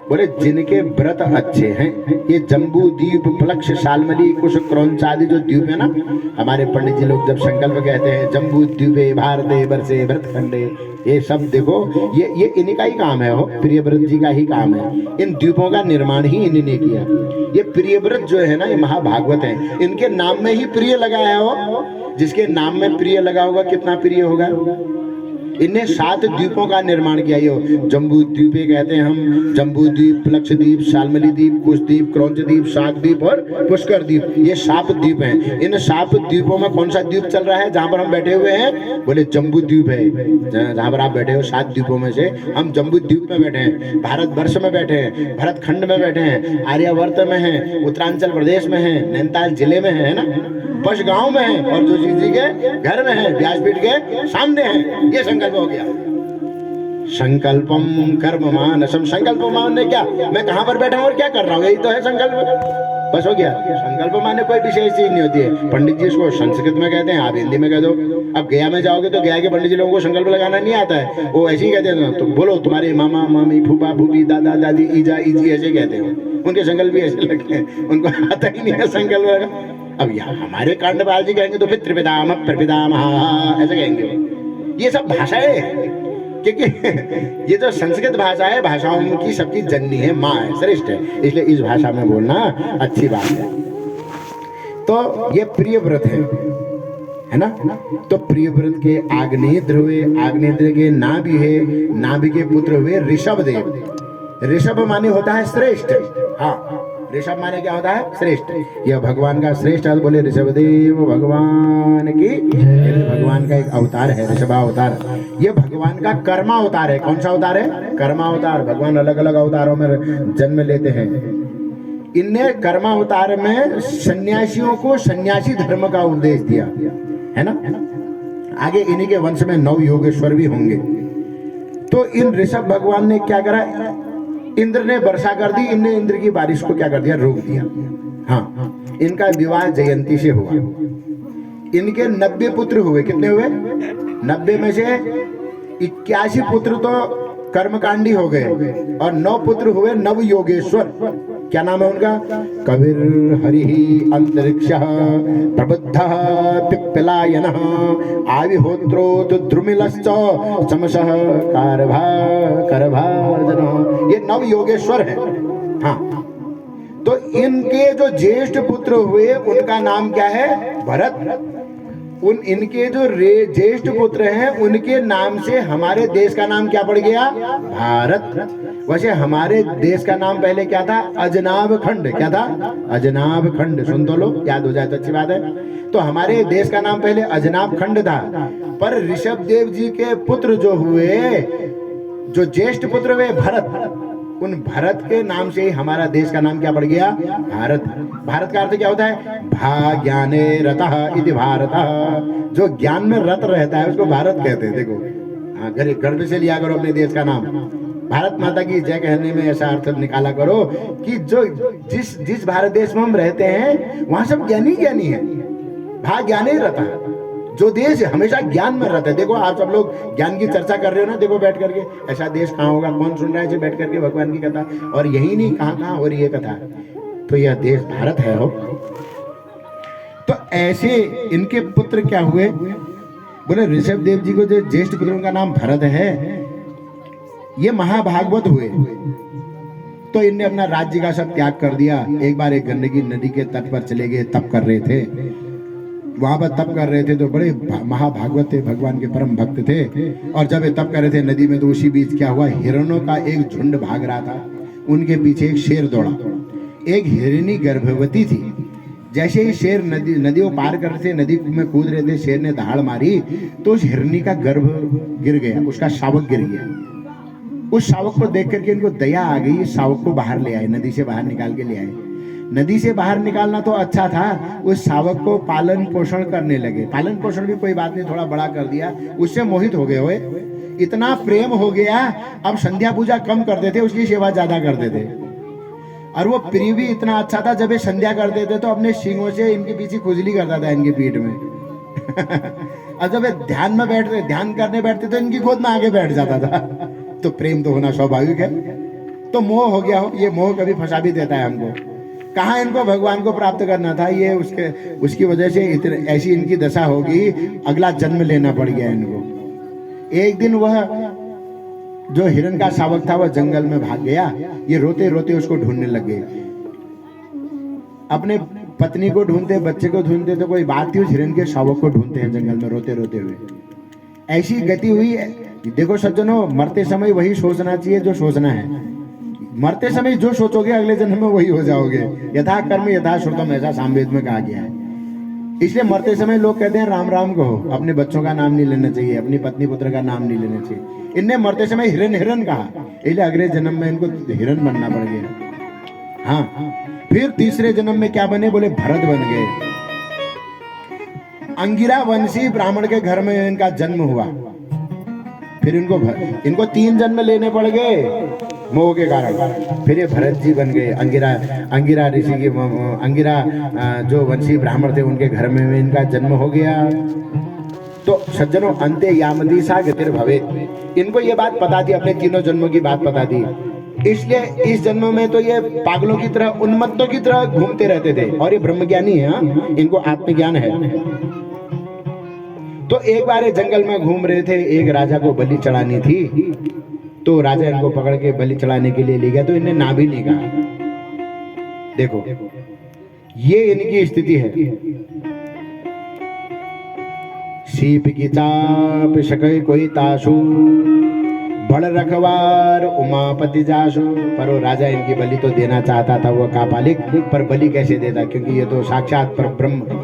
बोले जिनके व्रत अच्छे हैं, ये जम्बू द्वीप, प्लक्ष, शालमली, कुश, क्रौंच आदि जो द्वीप है ना, हमारे पंडित जी लोग जब संकल्प कहते हैं जम्बू द्वीपे भारते वर्षे भरतखंडे, ये सब देखो ये इन्हीं का ही काम है, हो प्रियव्रत जी का ही काम है। इन द्वीपों का निर्माण ही इन्हीं ने किया। ये प्रियव्रत जो है ना, ये महाभागवत है, इनके नाम में ही प्रिय लगाया हो। जिसके नाम में प्रिय लगा होगा कितना प्रिय होगा। इनने 7 द्वीपों का निर्माण किया। ये जम्बू द्वीपे कहते हैं हम, जम्बू द्वीप, लक्षद्वीप, शालमली द्वीप, कुश द्वीप, क्रौंच द्वीप, शाक द्वीप और पुष्कर द्वीप, ये 7 द्वीप हैं। इन 7 द्वीपों में कौन सा द्वीप चल रहा है जहां पर हम बैठे हुए हैं? बोले जम्बू द्वीप है। जहां पर आप बैठे हो 7 द्वीपों में से हम जम्बू द्वीप में बैठे हैं, भारत वर्ष में बैठे हैं, भरत खंड में बैठे हैं, आर्यावर्त में हैं, उत्तरांचल प्रदेश में हैं, नैनीताल जिले में है ना, बस गांव में है, और जोशी जी के घर में है, व्यासपीठ के सामने है। ये संकल्प हो गया। संकल्पम कर्म मानसम। संकल्प माने क्या? मैं कहां पर बैठा हूं और क्या कर रहा हूं, यही तो है संकल्प। बस हो गया। संकल्प माने कोई विशेष चीज नहीं होती है। पंडित जी इसको संस्कृत में कहते हैं, आप हिंदी में कह दो। अब गया में जाओगे तो गया के पंडित जी लोगों को संकल्प लगाना नहीं आता है, वो ऐसे ही कहते हैं, तो बोलो तुम्हारे मामा मामी, फूफा फूफी, दादा दादी, ईजा ईजी, ऐसे कहते हैं। उनके संकल्प भी ऐसे लगते हैं, उनको आता ही नहीं है संकल्प लगा। अब यहाँ हमारे कांडपाल जी कहेंगे तो पितृपितामह प्रपितामह ऐसे कहेंगे। ये सब भाषाएं, क्योंकि ये जो संस्कृत भाषा है, भाषाओं की सबकी जननी है, माँ है, श्रेष्ठ है, इसलिए इस भाषा में बोलना अच्छी बात है। तो ये प्रिय व्रत है ना। तो प्रिय व्रत के आग्नेय हुए, आग्नेय के नाभि है, नाभि के पुत्र हुए ऋषभ देव। ऋषभ माने होता है श्रेष्ठ। हाँ, ऋषभ माने क्या होता है? श्रेष्ठ। यह भगवान का श्रेष्ठ अर्थ। बोले ऋषभदेव भगवान की। भगवान का एक अवतार है ऋषभावतार। ये भगवान का कर्मा अवतार है। कौन सा अवतार है? कर्मा अवतार। भगवान अलग अलग अवतारों में जन्म लेते हैं। इनने कर्मा अवतार में सन्यासियों को सन्यासी धर्म का उपदेश दिया है ना। आगे इन्हीं के वंश में 9 योगेश्वर भी होंगे। तो इन ऋषभ भगवान ने क्या करा? इंद्र ने वर्षा कर दी, इनने इंद्र की बारिश को क्या कर दिया? रोक दिया। हाँ, इनका विवाह जयंती से हुआ। इनके 90 पुत्र हुए। कितने हुए? 90 में से 81 पुत्र तो कर्मकांडी हो गए और 9 पुत्र हुए नव योगेश्वर। क्या नाम है उनका? कविर हरि अंतरिक्ष प्रबुद्ध पिप्पलायन आविहोत्रोत द्रुमिलश्च समसः करभाजन। ये नव योगेश्वर है। हाँ, तो इनके जो ज्येष्ठ पुत्र हुए उनका नाम क्या है? भरत। इनके जो ज्येष्ठ पुत्र हैं उनके नाम से हमारे देश का नाम क्या पड़ गया? भारत। वैसे हमारे देश का नाम पहले क्या था? अजनाब खंड। क्या था? अजनाब खंड। सुन तो लो, याद हो जाए तो अच्छी बात है। तो हमारे देश का नाम पहले अजनाब खंड था, पर ऋषभ देव जी के पुत्र जो हुए, जो ज्येष्ठ पुत्र हुए भरत, उन भरत के नाम से ही हमारा देश का नाम क्या पड़ गया? भारत। भारत का अर्थ क्या होता है? भा ज्ञाने रतः इति भारत। जो ज्ञान में रत रहता है उसको भारत कहते हैं। देखो, हाँ, गर्व से लिया करो अपने देश का नाम। भारत माता की जय कहने में ऐसा अर्थ निकाला करो कि जो जिस भारत देश में हम रहते हैं वहां सब ज्ञानी ज्ञानी है। भा ज्ञाने रतः, जो देश हमेशा ज्ञान में रहता है। देखो, आप सब लोग ज्ञान की चर्चा कर रहे हो ना, देखो बैठ करके। ऐसा देश कहाँ होगा? कौन सुन रहा है जो बैठ करके भगवान की कथा? और यही नहीं, कहाँ कहाँ हो रही है कथा। तो यह देश भारत है। हो तो ऐसे इनके पुत्र क्या हुए? बोले ऋषभ देव जी को जो ज्येष्ठ पुत्रों का नाम भरत है, ये महाभागवत हुए। तो इनने अपना राज्य का सब त्याग कर दिया। एक बार एक गंडकी नदी के तट पर चले गए, तप कर रहे थे। वहां पर तप कर रहे थे तो बड़े महाभागवत थे, भगवान के परम भक्त थे। और जब ये तप कर रहे थे नदी में, तो उसी बीच क्या हुआ? हिरणों का एक झुंड भाग रहा था। उनके पीछे एक शेर दौड़ा। एक हिरणी गर्भवती थी। जैसे ही शेर नदी को पार कर रहे थे, नदी में कूद रहे थे, शेर ने दहाड़ मारी तो उस हिरणी का गर्भ गिर गया, उसका शावक गिर गया। उस शावक को देख करके इनको दया आ गई। शावक को बाहर ले आए, नदी से बाहर निकाल के ले आए। नदी से बाहर निकालना तो अच्छा था, उस शावक को पालन पोषण करने लगे। पालन पोषण भी कोई बात नहीं, थोड़ा बड़ा कर दिया, उससे मोहित हो गए। हुए इतना प्रेम हो गया, अब संध्या पूजा कम करते थे, उसकी सेवा ज्यादा करते थे। और वो प्रिय भी इतना अच्छा था, जब ये संध्या करते थे तो अपने सींगों से इनके पीछे खुजली करता था, इनकी पीठ में। और जब ये ध्यान में ध्यान करने बैठते तो इनकी गोद में आगे बैठ जाता था। तो प्रेम तो होना स्वाभाविक है। तो मोह हो गया हो, ये मोह कभी फंसा भी देता है हमको। कहाँ इनको भगवान को प्राप्त करना था, ये उसकी वजह से इतने ऐसी इनकी दशा होगी, अगला जन्म लेना पड़ गया इनको। एक दिन वह जो हिरण का शावक था वह जंगल में भाग गया, ये रोते रोते उसको ढूंढने लग गए। अपने पत्नी को ढूंढते, बच्चे को ढूंढते, तो कोई बात थी, उस हिरण के शावक को ढूंढते हैं जंगल में रोते रोते हुए। ऐसी गति हुई। देखो सज्जनों, मरते समय वही सोचना चाहिए जो सोचना है। मरते समय जो सोचोगे अगले जन्म में वही हो जाओगे। यथा कर्म यथा श्रुतम, ऐसा सामवेद में कहा गया है। इसलिए मरते समय लोग कहते हैं राम राम कहो, अपने बच्चों का नाम नहीं लेना चाहिए, अपनी पत्नी पुत्र का नाम नहीं लेना चाहिए। इनने मरते समय हिरण हिरण कहा, इसलिए अगले जन्म में इनको हिरण बनना पड़ गया। हाँ, फिर तीसरे जन्म में क्या बने, बोले भरत बन गए। अंगिरा वंशी ब्राह्मण के घर में इनका जन्म हुआ। फिर इनको 3 जन्म लेने पड़ गए मोह के कारण। फिर ये भरत जी बन गए। अंगिरा ऋषि के, अंगिरा जो वंशी ब्राह्मण थे उनके घर में इनका जन्म हो गया। तो सज्जनों, अंते यामदीसा गतिर भवे, इनको ये बात पता थी, अपने 3 जन्मों की बात पता थी। इसलिए इस जन्म में तो ये पागलों की तरह, उन्मत्तों की तरह घूमते रहते थे। और ये ब्रह्मज्ञानी है, इनको आत्मज्ञान है। तो एक बार ये जंगल में घूम रहे थे, एक राजा को बलि चढ़ानी थी। तो राजा इनको पकड़ के बलि चढ़ाने के लिए ले गया, तो इन्हें ना भी नहीं कहा। देखो, ये इनकी स्थिति है। सीप की चाप सके कोई ताशु, बड़ रखवार उमापति जासु। पर वो राजा इनकी बलि तो देना चाहता था, वो कापालिक, पर बलि कैसे देता, क्योंकि ये तो साक्षात पर ब्रह्म